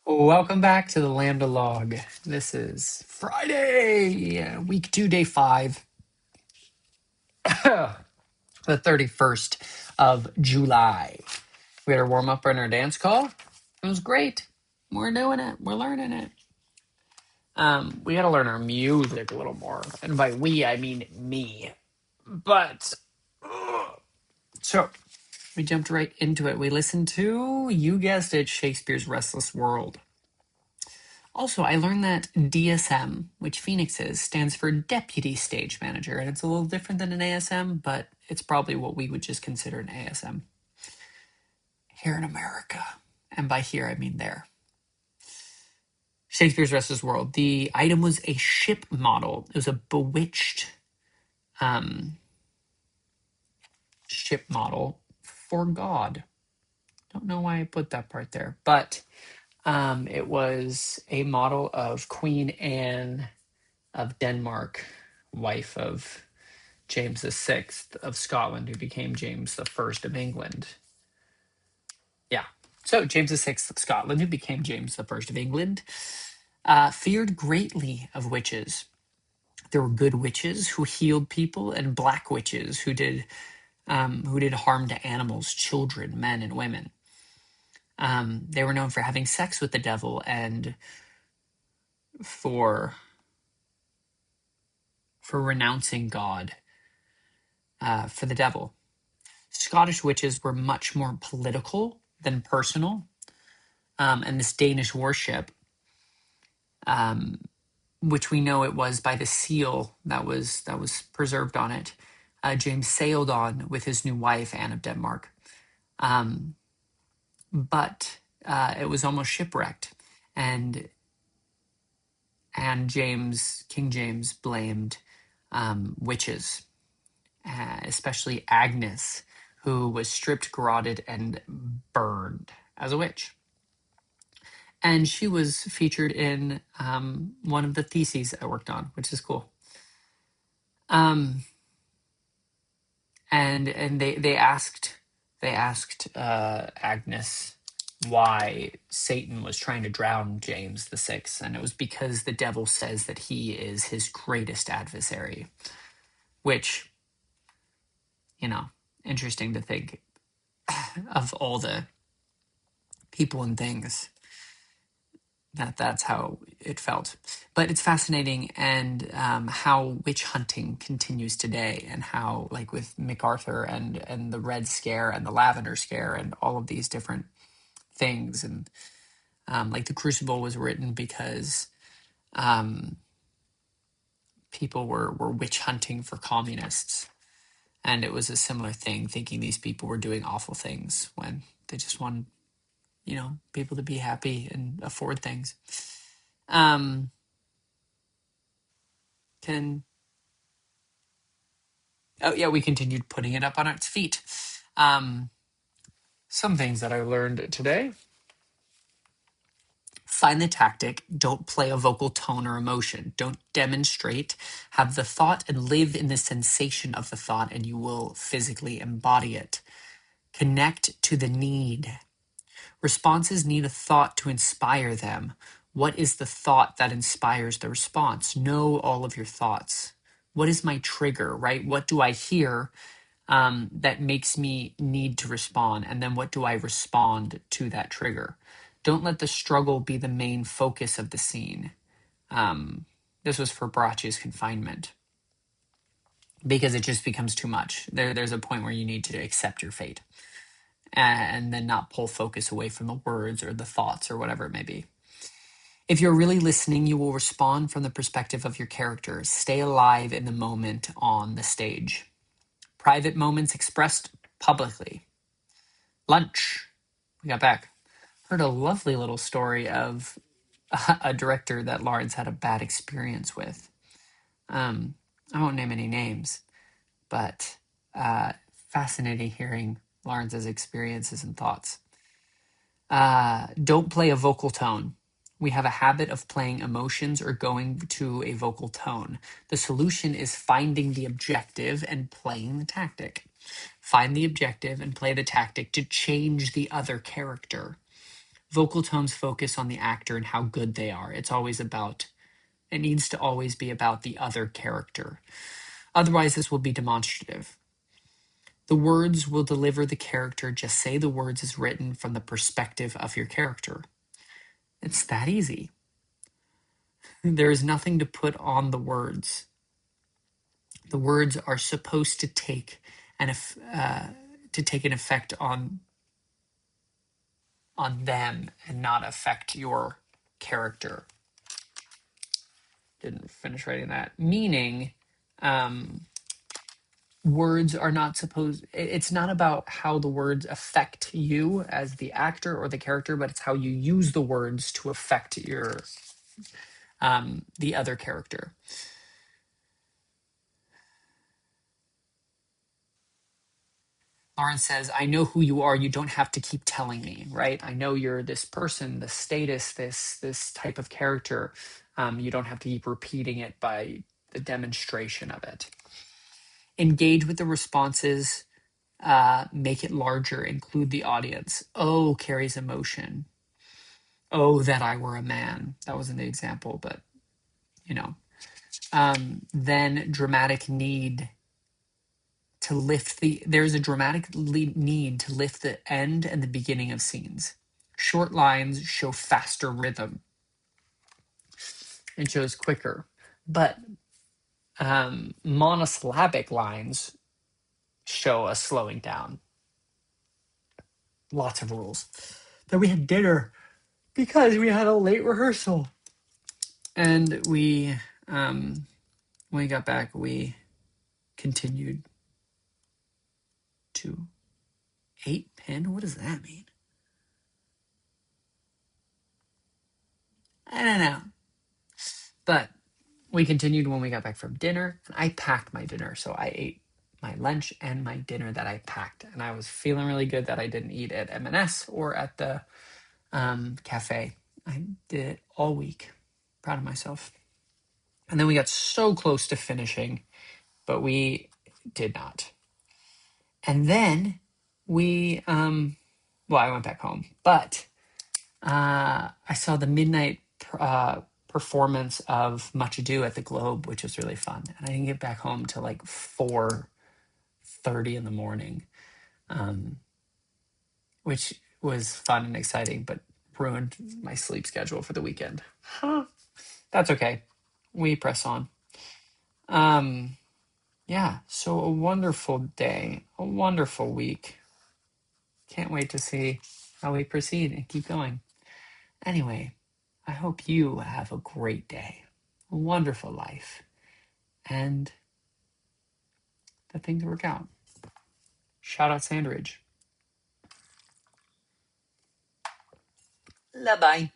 Welcome back to the LAMDA log. This is Friday, week 2, day 5, the 31st of July. We had our warm up and our dance call. It was great. We're doing it. We're learning it. We got to learn our music a little more. And by we, I mean me. But, so we jumped right into it. We listened to, you guessed it, Shakespeare's Restless World. Also, I learned that DSM, which Phoenix is, stands for Deputy Stage Manager, and it's a little different than an ASM, but it's probably what we would just consider an ASM here in America. And by here, I mean there. Shakespeare's Restless World. The item was a ship model. It was a bewitched ship model for God. Don't know why I put that part there, but it was a model of Queen Anne of Denmark, wife of James VI of Scotland, who became James I of England. Yeah. So James VI of Scotland, who became James I of England, feared greatly of witches. There were good witches who healed people, and black witches who did harm to animals, children, men, and women. They were known for having sex with the devil and for renouncing God for the devil. Scottish witches were much more political than personal, and this Danish worship, which we know it was by the seal that was preserved on it, James sailed on with his new wife Anne of Denmark, but it was almost shipwrecked, and King James blamed witches, especially Agnes, who was stripped, garroted, and burned as a witch. And she was featured in one of the theses I worked on, which is cool. And they asked Agnes why Satan was trying to drown James VI, and it was because the devil says that he is his greatest adversary, which, interesting to think of all the people and things that's how it felt. But it's fascinating, and how witch hunting continues today, and how, like with MacArthur and the Red Scare and the Lavender Scare and all of these different things, and like the Crucible was written because people were witch hunting for communists, and it was a similar thing, thinking these people were doing awful things when they just wanted, people to be happy and afford things. We continued putting it up on its feet. Some things that I learned today. Find the tactic. Don't play a vocal tone or emotion. Don't demonstrate. Have the thought and live in the sensation of the thought, and you will physically embody it. Connect to the need. Responses need a thought to inspire them. What is the thought that inspires the response? Know all of your thoughts. What is my trigger, right? What do I hear that makes me need to respond? And then what do I respond to that trigger? Don't let the struggle be the main focus of the scene. This was for Bracci's confinement, because it just becomes too much. There's a point where you need to accept your fate, and then not pull focus away from the words or the thoughts or whatever it may be. If you're really listening, you will respond from the perspective of your characters. Stay alive in the moment on the stage. Private moments expressed publicly. Lunch. We got back. Heard a lovely little story of a director that Lawrence had a bad experience with. I won't name any names, but fascinating hearing Lawrence's experiences and thoughts. Don't play a vocal tone. We have a habit of playing emotions or going to a vocal tone. The solution is finding the objective and playing the tactic. Find the objective and play the tactic to change the other character. Vocal tones focus on the actor and how good they are. It needs to always be about the other character. Otherwise, this will be demonstrative. The words will deliver the character. Just say the words as written from the perspective of your character. It's that easy. There is nothing to put on the words. The words are supposed to take an effect on them and not affect your character. Didn't finish writing that. Meaning, words are not supposed, it's not about how the words affect you as the actor or the character, but it's how you use the words to affect the other character. Lauren says, I know who you are. You don't have to keep telling me, right? I know you're this person, this status, this type of character. You don't have to keep repeating it by the demonstration of it. Engage with the responses. Make it larger. Include the audience. Oh carries emotion. Oh, that I were a man. That wasn't the example, but you know. Then dramatic need to lift there's a dramatic need to lift the end and the beginning of scenes. Short lines show faster rhythm. It shows quicker. But monosyllabic lines show a slowing down. Lots of rules. Then we had dinner because we had a late rehearsal. And when we got back, we continued to 8 pin. What does that mean? I don't know. But we continued when we got back from dinner. And I packed my dinner. So I ate my lunch and my dinner that I packed. And I was feeling really good that I didn't eat at M&S or at the cafe. I did it all week. Proud of myself. And then we got so close to finishing, but we did not. And then I went back home, but I saw the midnight performance of Much Ado at the Globe, which was really fun. And I didn't get back home till like 4:30 in the morning, which was fun and exciting, but ruined my sleep schedule for the weekend. That's okay. We press on. Yeah, so a wonderful day, a wonderful week. Can't wait to see how we proceed and keep going. Anyway, I hope you have a great day, a wonderful life, and that things work out. Shout out Sandridge. Bye bye.